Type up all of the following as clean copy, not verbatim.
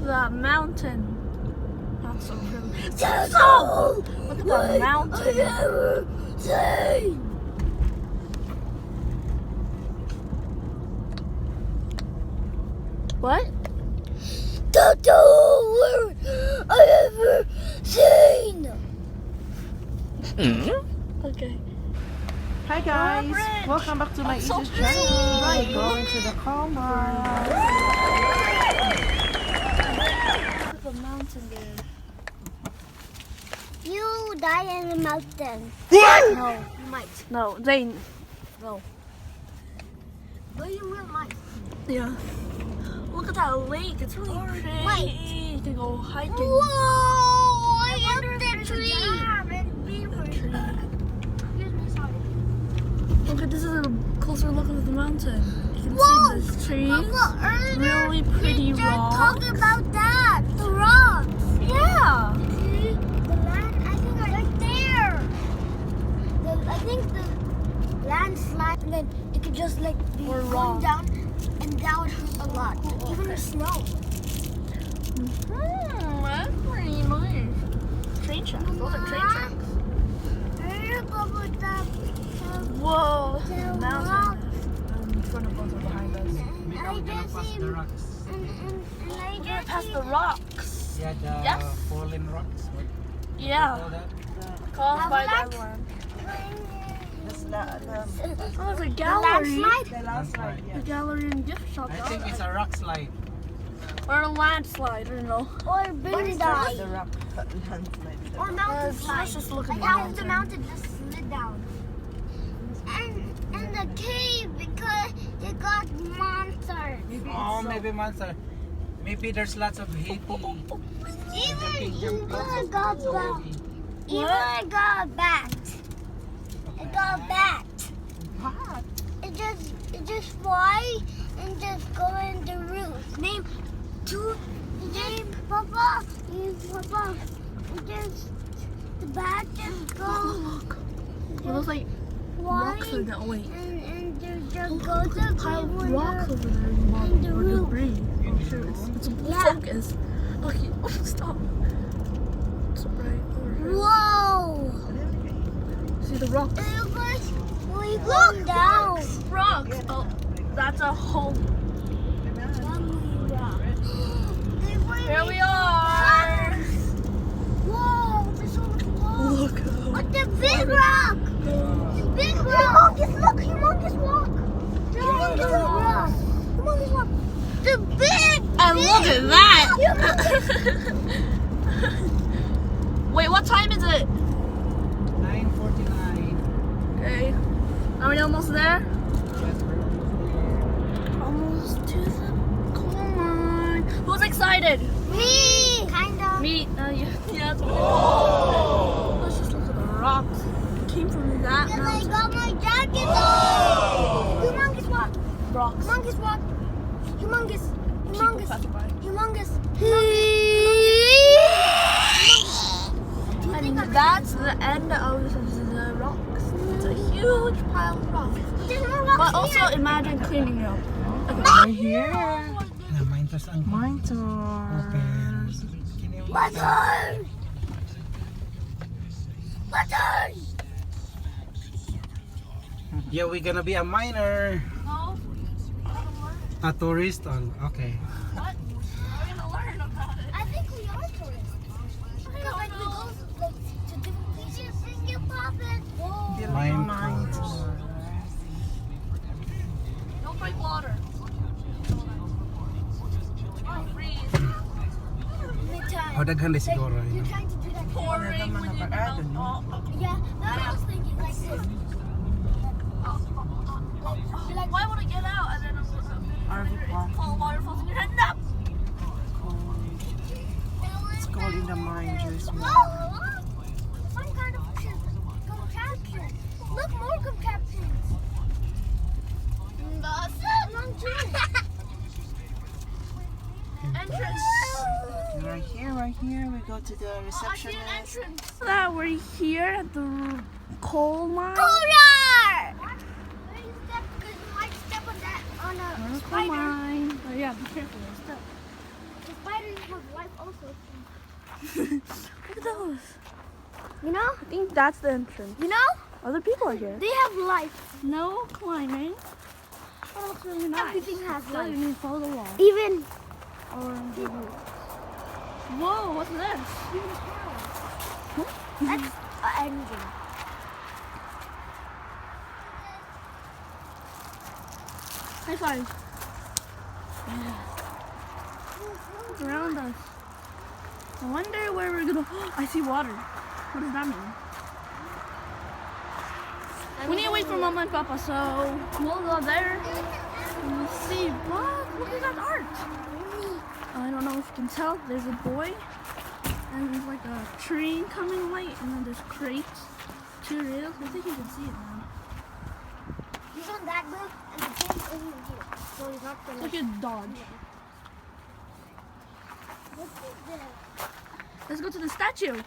that mountain. That's so pretty. So, look at that mountain. What? The tallest I ever seen. Okay. Hi guys, welcome back to my YouTube channel. We're going to the coal mine. Look at the mountain there. You die in the mountain. What? No, you might. No, Zane. No. But you will might. Yeah. Look at that lake. It's really pretty. Wait. You can go hiking. Whoa! I hit the tree. Okay, this is a closer look at the mountain. You can Whoa! see the trees. Papa, earlier Really pretty you just rocks. talked about that. The rocks. Yeah. See? The land, I think right there. I think the landslide, and then it could just like be Or going rock. down, and that would hurt a lot. Even the snow. That's pretty nice. Train tracks. Those are train tracks. Whoa, this is a mountain in front of us or behind us. I just see, The rocks. and I We're just past see, the rocks. Yeah, the Yes. fallen rocks. What Yeah, do you call that? caused by the Avalanche? avalanche. The Oh, there's a the gallery. landslide. landslide, A yeah. gallery and gift shop. I think it's a rock slide. Or a landslide, I don't know. Or building die. The rock landslide. Or mountain slide. Let's just look at Like the how mountain. the mountain just slid down. And the cave because they got monsters. Oh, maybe monster. Maybe there's lots of heavy. Even got bat. So heavy. Even got bat. It got bat. What? It just fly and just go in the roof. Name Papa. Papa. It just the bat just go. Look. It looks like rocks flying are that way. and just go to the Pile of cave rocks over there. and the Or roof. debris. I'm sure it's a Yeah. focus. Okay, stop. It's right over here. Whoa! See the rocks? It looks like we going down. Rocks. Oh, that's a hole. Here we are. Whoa! There's so much rock. Look. What the big rock? The big rock. Humongous rock. Humongous rock. Humongous rock. The big. And look at that. Wait, what time is it? 9:49. Okay. Are we almost there? Yes, we're almost Almost to the coal mine. Who's excited? Me. Kinda. Me. Yeah, that's what Let's just look at the rocks. It came from that Because I mountain. got my jacket on. Humongous rock. Rocks. Humongous rock. Humongous. People Humongous. passing by. Humongous. And that's the end of the rocks. It's a huge pile of rocks. There's more rocks But also here. imagine cleaning it up. We're here. Na mine tours ang Mine open. tours. Kini mo. Butter! Butter! Yeah, we're gonna be a miner. No. A tourist. Okay. What? We're gonna learn about it. I think we are tourists. Because like we go like to different places and you pop it. Whoa. Mine Mine tours. tours. Don't drink water. Oh, freeze. Oh, daghan din siguro. You're trying to do that. Pouring when you I don't melt. Yeah, that's what I was thinking. Like this. Like, Why would I get out and then RV park. cold water falls in your head? No! It's cold in the mine, just whoa! Some kind of contraption. Look, more contraptions. That's it. Long too. Entrance. Right here. We go to the I see an receptionist. entrance. That we're here at the coal mine. Cooler! Because you might step on that on a Coal spider. mine. Oh yeah, be careful. There's stuff. The spiders have life also. Look at those. You know? I think that's the entrance. You know? Other people are here. They have life. No climbing. Oh, it's really nice. Everything has So life. you need to follow the wall. Even Or whoa, what's this? that's an engine. High five. Yeah. It's around us. I wonder where we're gonna. I see water. What does that mean? We need to wait for Mama and Papa, so we'll go there and we'll see. What? Look at that art. I don't know if you can tell. There's a boy, and there's like a train coming light, and then there's crates, 2 rails. I think you can see it now. He's on that boat and the train is over here. So he's not gonna. Look at Dodge. What is this? Let's go to the statue.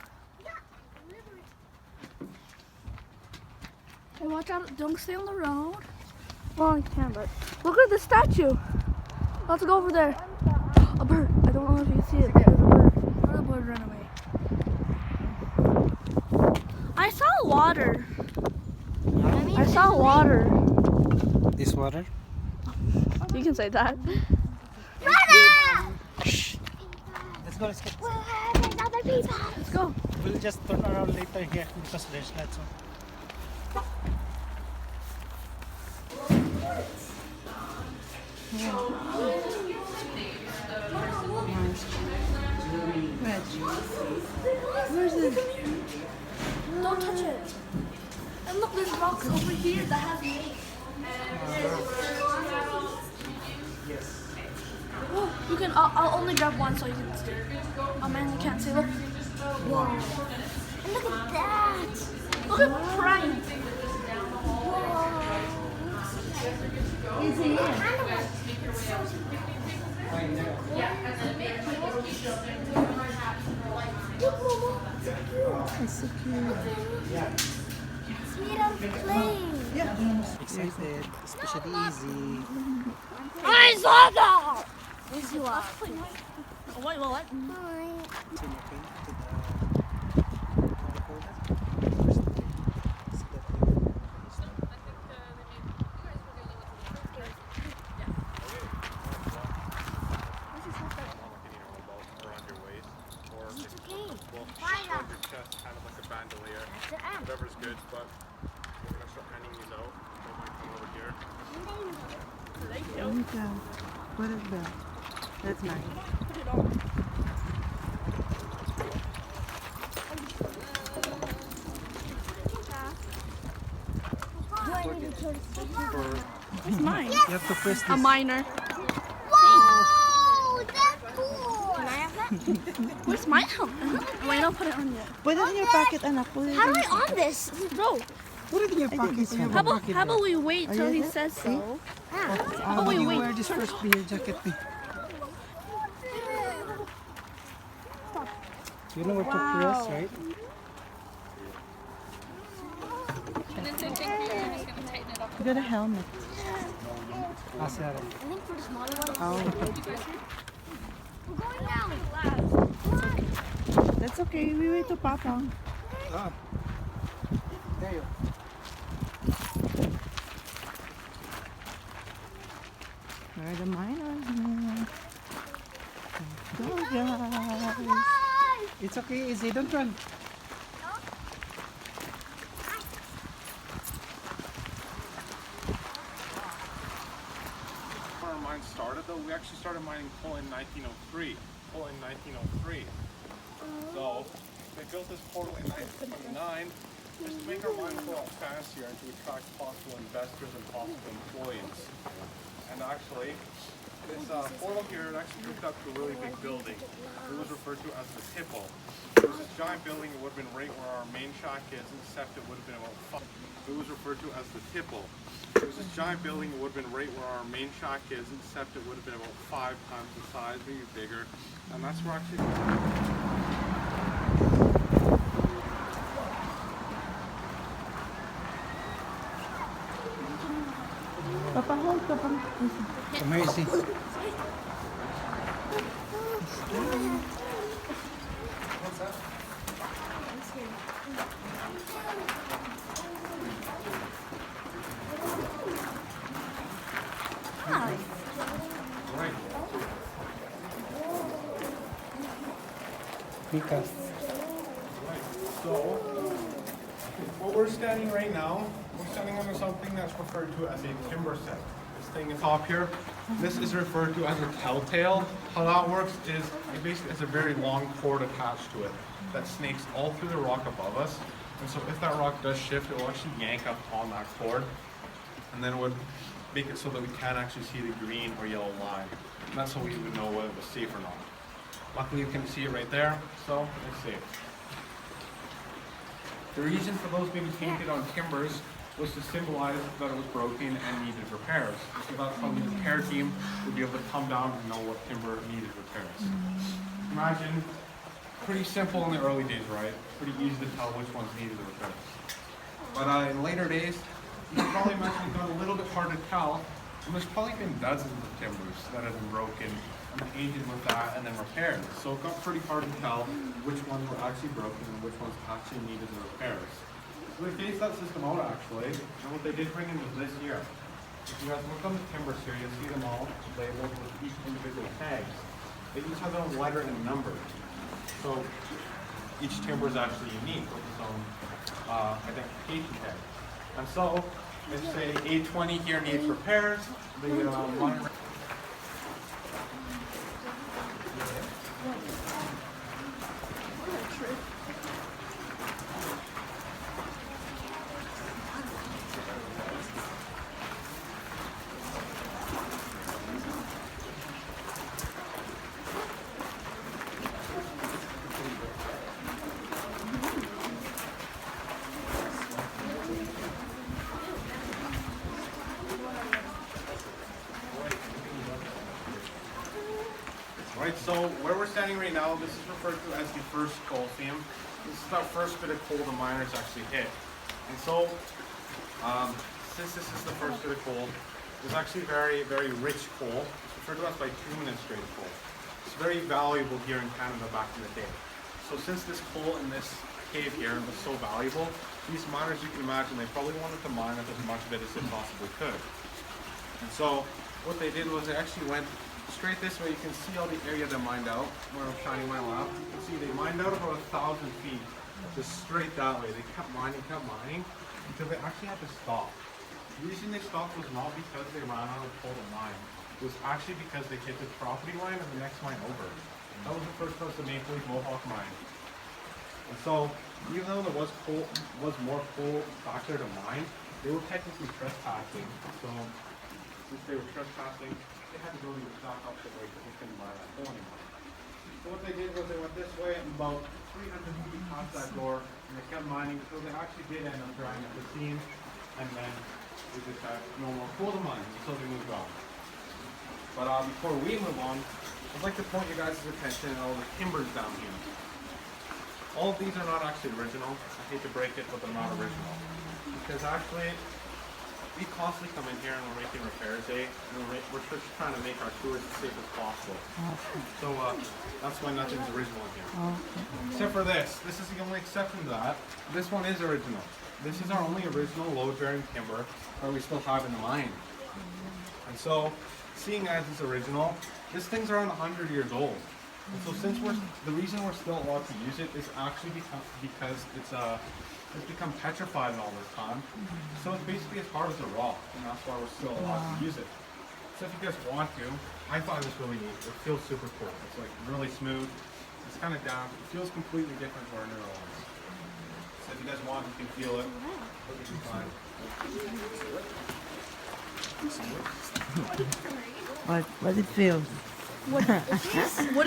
Hey, watch out! Don't stay on the road. Well, I can, but look at the statue. Let's go over there. A bird. I don't know if you can see it. There's a bird. Another bird ran away. I saw water. I saw water. This water? You can say that. Let's go, let's go. There's other people. Let's go. We'll just turn around later here because there's lots of. Where's it? Don't touch it. And look, there's rocks over here that have names. Yes. Oh, you can. I'll only grab one so you can see. Oh man, you can't see. Look. Whoa. And look at that. Look at Prime. Is it? It's so cute. It's made out of clay. Excited, especially easy. I saw that. This is what. Oh, wait, what? Whatever's good, but we're gonna start handing these out. Don't mind coming over here. There you go. What is that? That's mine. Put it on. It's mine. You have to press A this. minor. Whoa, that's cool. Can I have that? Where's my helmet? Wait, don't put it on yet. Put it in your pocket, anak. Put it How in do your I on this? Bro, Put it in your pocket. You have how a about, pocket how about there. we wait till he says so? Oh, wait, you wait. wear this first be your jacket. You know what to press, right? You got a helmet. Ah, sorry. I think for the smaller one. Oh, We're going down. that's okay. We wait to Papa. Ah. There you go. Where are the minors? Go, guys. It's okay, easy. Don't run. When our mine started, though, we actually started mining coal in 1903. So they built this portal in 1929 just to make our mine go out faster and to attract possible investors and possible employees. And actually, this portal here, it actually hooked up to a really big building. It was referred to as the Tipple. It was this giant building. It would have been right where our main shack is, except it would have been about 5. It was referred to as the Tipple. It was this giant building. It would have been right where our main shack is, except it would have been about 5 times the size, maybe bigger. And that's where actually. Papa, hold. Papa. Come here, easy. Because So, what we're standing right now, we're standing under something that's referred to as a timber set. This thing is top here. This is referred to as a telltale. How that works is it basically has a very long cord attached to it that snakes all through the rock above us. And so if that rock does shift, it will actually yank up on that cord, and then it would make it so that we can't actually see the green or yellow line. And that's how we would know whether it was safe or not. Luckily you can see it right there, so it's safe. The reason for those being painted on timbers was to symbolize that it was broken and needed repairs. So that's how the repair team would be able to come down and know what timber needed repairs. Imagine, pretty simple in the early days, right? Pretty easy to tell which ones needed the repairs. But in later days, you can probably imagine it got a little bit hard to tell, and there's probably been dozens of timbers that have been broken and painted with that and then repaired. So it got pretty hard to tell which ones were actually broken and which ones actually needed the repairs. So they phased that system out actually, and what they did bring in was this here. If you guys look on the timbers here, you'll see them all labeled with each individual tags. They each have their own letter and number. So each timber is actually unique with its own identification tag. And so, if say A20 here needs repairs, the monitor. Right, so where we're standing right now, this is referred to as the first coal seam. This is our first bit of coal the miners actually hit. And so, since this is the first bit of coal, it's actually very, very rich coal. It's referred to as bituminous grade coal. It's very valuable here in Canada back in the day. So since this coal in this cave here was so valuable, these miners, you can imagine, they probably wanted to mine up as much of it as they possibly could. And so what they did was they actually went straight this way. You can see all the area they mined out where I'm shining my lamp. You can see they mined out about 1,000 feet, just straight that way. They kept mining until they actually had to stop. The reason they stopped was not because they ran out of coal to mine. It was actually because they hit the property line and the next mine over. That was the first was the Maple Leaf Mohawk mine. And so even though there was more coal back there to mine, they were technically trespassing. So since they were trespassing, they had to go to the back opposite way because they couldn't mine that coal anymore. So what they did was they went this way and about 300 feet past that door, and they kept mining until they actually did end up drying up the seam, and then they just had no more coal to mine until they moved on. But before we move on, I'd like to point you guys' attention to all the timbers down here. All of these are not actually original. I hate to break it, but they're not original. Because actually, we constantly come in here and we're making repairs, and we're just trying to make our tours as safe as possible. So that's why nothing's original in here. Except for this. This is the only exception to that. This one is original. This is our only original load-bearing timber that we still have in the mine. And so, seeing as it's original, this thing's around 100 years old. And so since the reason we're still allowed to use it is actually because it's become petrified in all this time. So it's basically as hard as a rock, and that's why we're still allowed to use it. So if you guys want to, I find this really neat. It feels super cool. It's like really smooth. It's kind of down. It feels completely different to our neural ones. So if you guys want, you can feel it. It'll be fine. What it feels? What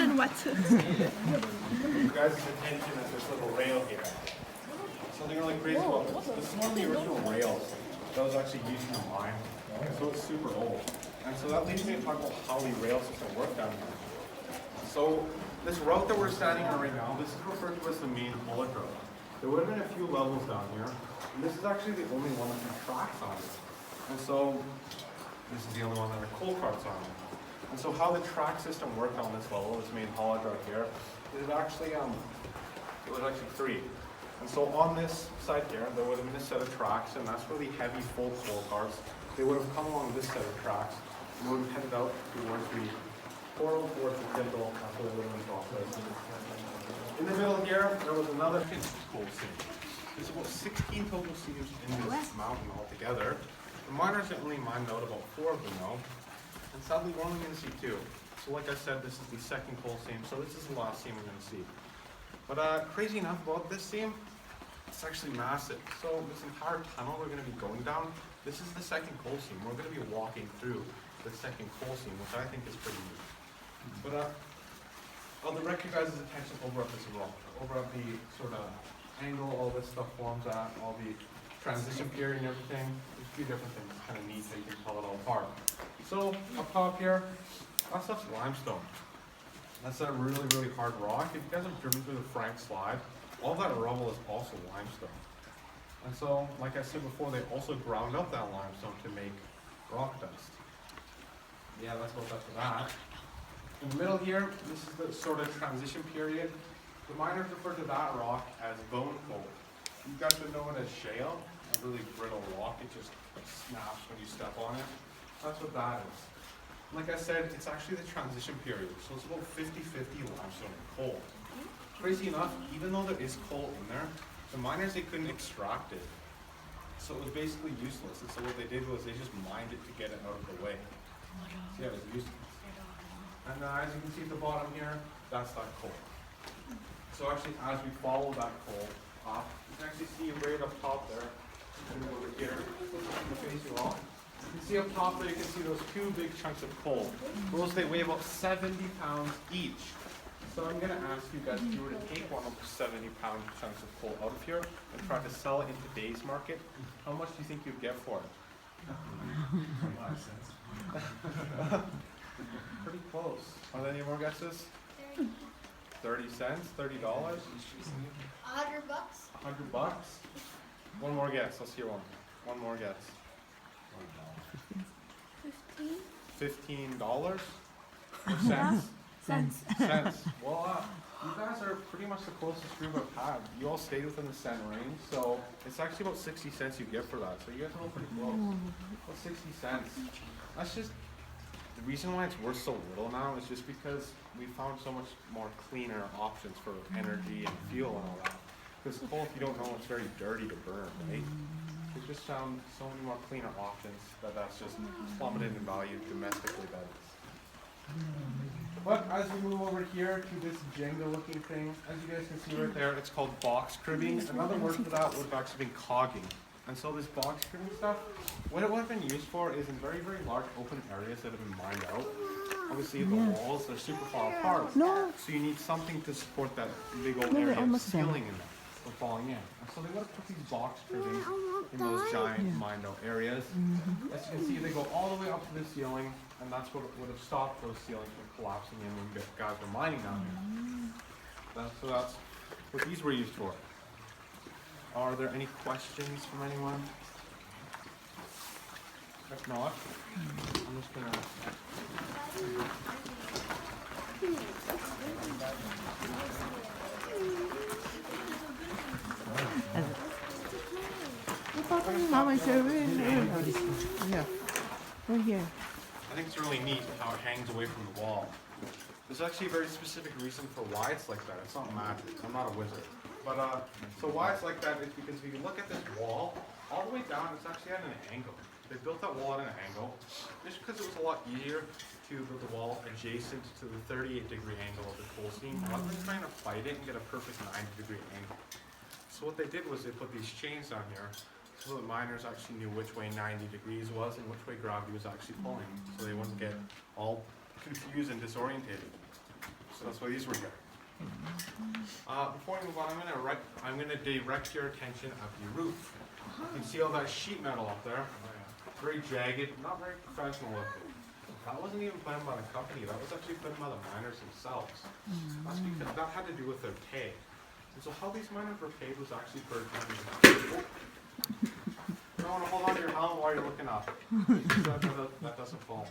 and what? You guys' attention at this little rail here. Something really crazy about this. This is one of the original rails that was actually used in the mine. So it's super old. And so that leads me to talk about how the rail system worked down here. So this route that we're standing on right now, this is referred to as the main Electrode. There would have been a few levels down here, and this is actually the only one that has tracks on it. And so this is the only one that are coal carts on it. And so how the track system worked on this level, this main haulage right here, is actually it was actually three. And so on this side here, there would have been a set of tracks, and that's where the heavy full coal carts, they would have come along this set of tracks and would have headed out towards the portal, towards the Kindle, that's where they would have been processed. In the here, there was another coal seam. There's about 16 total seams in this mountain altogether. The miners only mined out about 4 of them though. And sadly, we're only going to see 2. So like I said, this is the second coal seam, so this is the last seam we're going to see. But crazy enough about this seam, it's actually massive. So this entire tunnel we're going to be going down, this is the second coal seam. We're going to be walking through the second coal seam, which I think is pretty neat. But I'll direct you guys' attention over at this rock, over at the sort of angle all this stuff forms at, all the transition period and everything. There's a few different things. It's kind of neat that you can tell it all apart. So up top here, that stuff's limestone. That's a really, really hard rock. If you guys have driven through the Frank slide, all that rubble is also limestone. And so, like I said before, they also ground up that limestone to make rock dust. Yeah, that's what's up for that. In the middle here, this is the sort of transition period. The miners refer to that rock as bone coal. You guys would know it as shale, a really brittle rock. It just snaps when you step on it. That's what that is. Like I said, it's actually the transition period. So it's about 50-50 limestone and coal. Crazy enough, even though there is coal in there, the miners, they couldn't extract it. So it was basically useless. And so what they did was they just mined it to get it out of the way. So yeah, it was useless. And as you can see at the bottom here, that's that coal. So actually, as we follow that coal up, you can actually see right up top there, and over here, in the face you all. You can see up top there, you can see those 2 big chunks of coal. Those, they weigh about 70 pounds each. So I'm going to ask you guys, if you were to take one of those 70-pound chunks of coal out of here and try to sell it in today's market, how much do you think you'd get for it? 25 cents. Pretty close. Are there any more guesses? 30 cents? $30? $100. $100? One more guess. Let's hear one. One more guess. $15? Or cents? Cents. Cents. Well, you guys are pretty much the closest group I've had. You all stayed within the cent range, so it's actually about 60 cents you get for that. So you guys are all pretty close. About 60 cents. That's just, the reason why it's worth so little now is just because we found so much more cleaner options for energy and fuel and all that. Because coal, if you don't know, it's very dirty to burn, right? We've just found so many more cleaner options that's just plummeted in value domestically, that is. But as we move over here to this Jenga looking thing, as you guys can see right there, it's called box cribbing. Another word for that would have actually been cogging. And so this box cribbing stuff, what it would have been used for is in very, very large open areas that have been mined out. Obviously the walls, they're super far apart. No. So you need something to support that big old area of ceiling in there from falling in. And so they would have put these box cribbing in those giant mined out areas. As you can see, they go all the way up to the ceiling, and that's what would have stopped those ceilings from collapsing in when guys were mining down here. So that's what these were used for. Are there any questions from anyone? If not, I'm just gonna. Mama, it's over here. Yeah. Right here. I think it's really neat how it hangs away from the wall. There's actually a very specific reason for why it's like that. It's not magic. I'm not a wizard. But so why it's like that is because if you look at this wall, all the way down, it's actually at an angle. They built that wall at an angle just because it was a lot easier to build the wall adjacent to the 38-degree angle of the coal seam rather than trying to fight it and get a perfect 90-degree angle. So what they did was they put these chains down here so the miners actually knew which way 90 degrees was and which way gravity was actually pulling, so they wouldn't get all confused and disorientated. So that's why these were here. Before we move on, I'm gonna direct your attention at the roof. You can see all that sheet metal up there. Very jagged, not very professional looking. That wasn't even put in by the company. That was actually put in by the miners themselves. That's because that had to do with their pay. And so how these miners were paid was actually for. You don't want to hold on to your helmet while you're looking up. So that doesn't fall.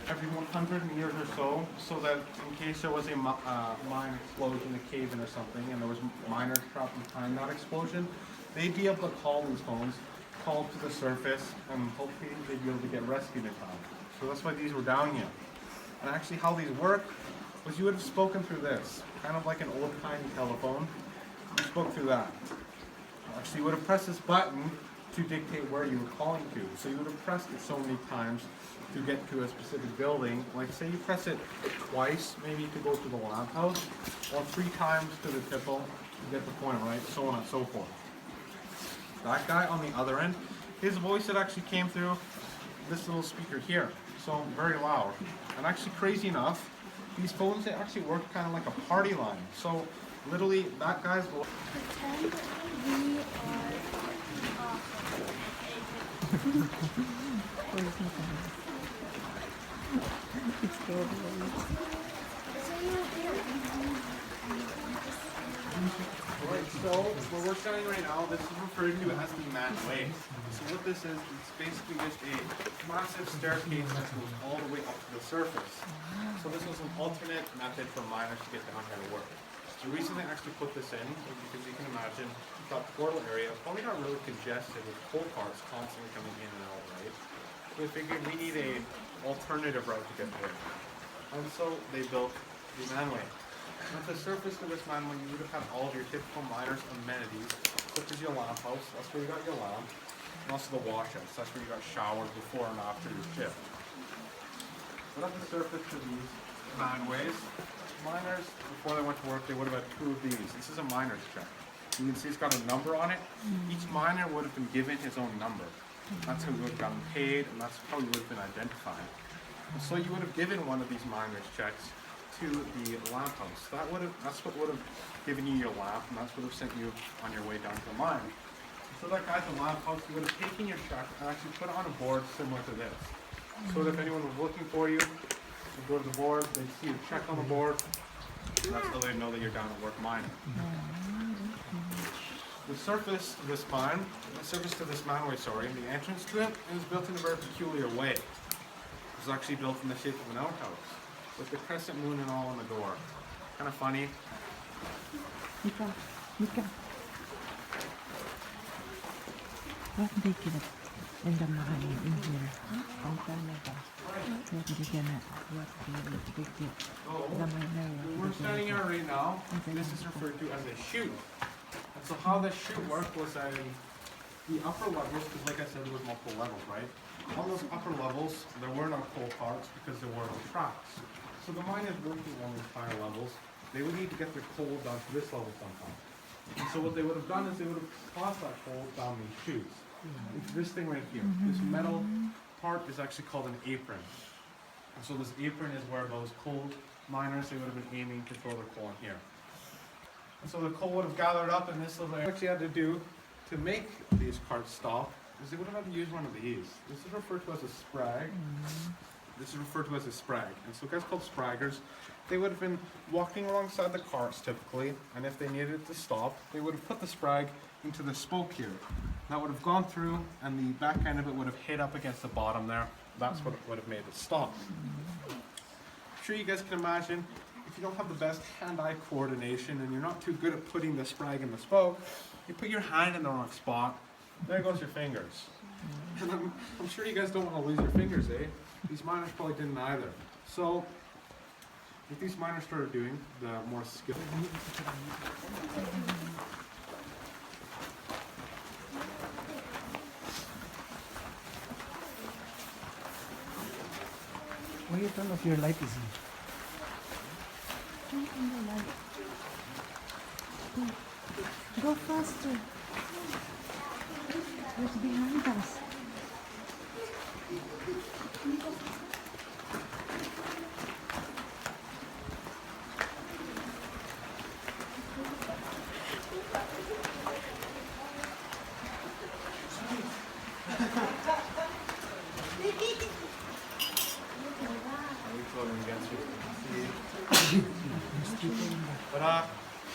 Everyone 100 meters or so that in case there was a mine explosion, a cave-in or something, and there was miners trapped behind that explosion, they'd be able to call these phones, call to the surface, and hopefully they'd be able to get rescued in time. So that's why these were down here. And actually how these work was you would have spoken through this, kind of like an old-timey telephone. You spoke through that. Actually, you would have pressed this button to dictate where you were calling to. So you would have pressed it so many times to get to a specific building. Like say you press it twice, maybe to go to the lamp house, or 3 times to the tipple to get the point right, so on and so forth. That guy on the other end, his voice that actually came through this little speaker here, so very loud. And actually crazy enough, these phones, they actually work kind of like a party line. So literally that guy's voice. Pretend we are Alright, so where we're standing right now, this is referred to as the man way. So what this is, it's basically just a massive staircase that goes all the way up to the surface. So this was an alternate method for miners to get down here to work. The reason they actually put this in is because you can imagine that portal area probably got really congested with coal carts constantly coming in and out, right? So they figured we need a alternative route to get there. And so they built the manway. At the surface of this manway, you would have had all of your typical miners' amenities, such as your lamp house, that's where you got your lamp, and also the wash house, that's where you got showers before and after your shift. But at the surface of these manways, miners, before they went to work, they would have had 2 of these. This is a miner's check. You can see it's got a number on it. Each miner would have been given his own number. That's how you would have gotten paid, and that's how you would have been identified. And so you would have given one of these miner's checks to the lamp house. That's what would have given you your lamp, and that's what would have sent you on your way down to the mine. So that guy at the lamp house, he would have taken your check and actually put it on a board similar to this. So that if anyone was looking for you, they'd go to the board, they'd see your check on the board, and that's how they'd know that you're down at work mining. The surface to this manway, the entrance to it is built in a very peculiar way. It was actually built in the shape of an outhouse, with the crescent moon and all on the door. Kind of funny. Mika. What they get in the mine in here? How can I go? What they get what they get the mine. We're standing here right now. This is referred to as a chute. And so how this chute worked was that in the upper levels, because like I said, there was multiple levels, right? On those upper levels, there were no coal carts because there were no tracks. So the miners working on these higher levels, they would need to get their coal down to this level somehow. And so what they would have done is they would have tossed that coal down these chutes into this thing right here. This metal part is actually called an apron. And so this apron is where those coal miners, they would have been aiming to throw their coal in here. And so the coal would have gathered up in this little area. What you had to do to make these carts stop is they would have had to use one of these. This is referred to as a sprag. This is referred to as a sprag. And so guys called spraggers, they would have been walking alongside the carts typically, and if they needed to stop, they would have put the sprag into the spoke here. That would have gone through, and the back end of it would have hit up against the bottom there. That's what would have made it stop. I'm sure you guys can imagine, if you don't have the best hand-eye coordination and you're not too good at putting the sprag in the spoke, you put your hand in the wrong spot, there goes your fingers. And I'm sure you guys don't want to lose your fingers, eh? These miners probably didn't either. So, what these miners started doing, the more skilled. Why you turn off your light, is Go faster. What's behind us?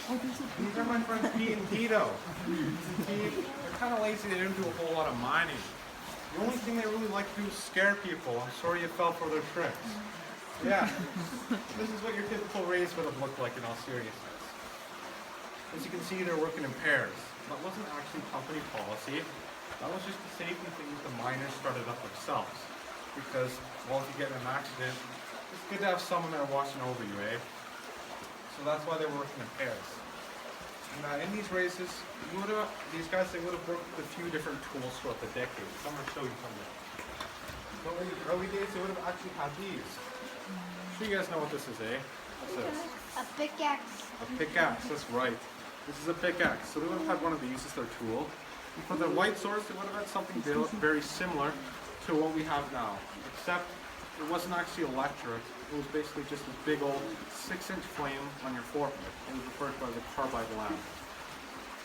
But these are my friends Pete and Tito. Pete, they're kind of lazy, they don't do a whole lot of mining. The only thing they really like to do is scare people. I'm sorry you fell for their tricks. Yeah. This is what your typical race would have looked like in all seriousness. As you can see, they're working in pairs. That wasn't actually company policy. That was just the safety things the miners started up themselves. Because, well, if you get in an accident, it's good to have someone there watching over you, eh? So that's why they were working in pairs. And in these races, these guys, they would have worked with a few different tools throughout the decades. I'm going to show you some of them. So in the early days, they would have actually had these. I'm sure you guys know what this is, eh? What's this? A pickaxe. A pickaxe, that's right. This is a pickaxe. So they would have had one of these as their tool. And for the white swords, they would have had something very similar to what we have now. Except it wasn't actually electric. It was basically just a big old 6-inch flame on your forehead. It was referred to as a carbide lamp.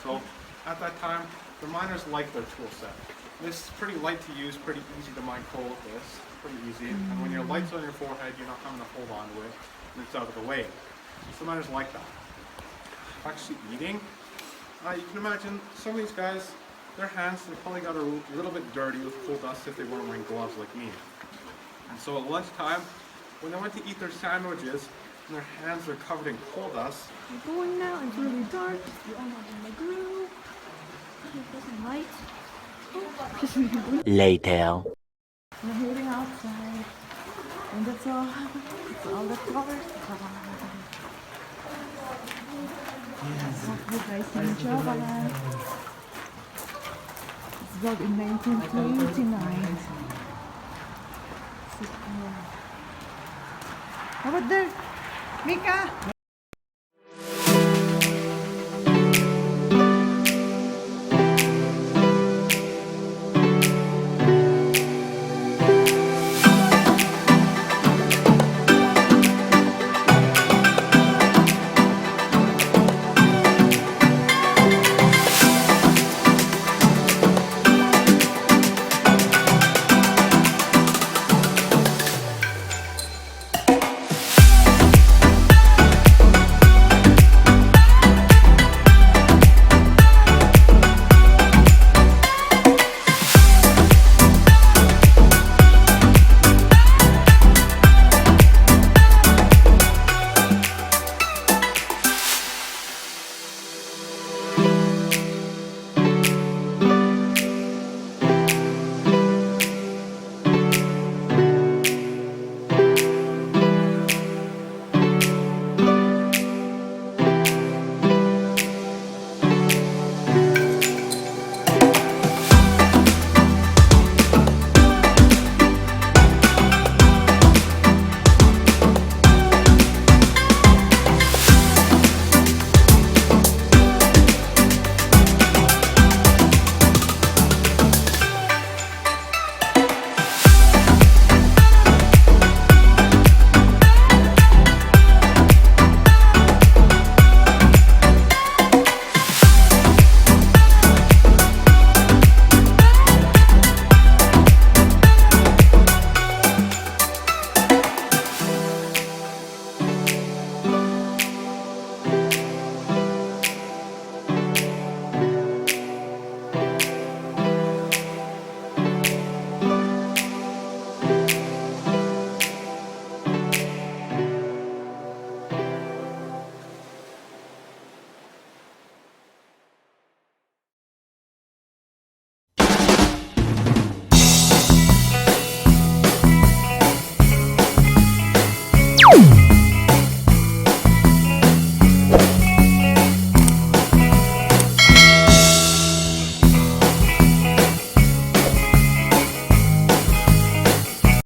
So at that time, the miners liked their tool set. This is pretty light to use, pretty easy to mine coal with this. Pretty easy. And when your light's on your forehead, you're not having to hold on to it, and it's out of the way. So miners like that. Actually eating, you can imagine some of these guys, their hands, they probably got a little bit dirty with coal dust if they weren't wearing gloves like me. And so at lunchtime, when they went to eat their sandwiches, and their hands are covered in coal dust. We're going now, it's really dark. We're all not in the group. There's a light. Later. We're heading outside. And that's all. That's all that covers. Hope you guys enjoy it. It's built in 1929. How about there? Mika?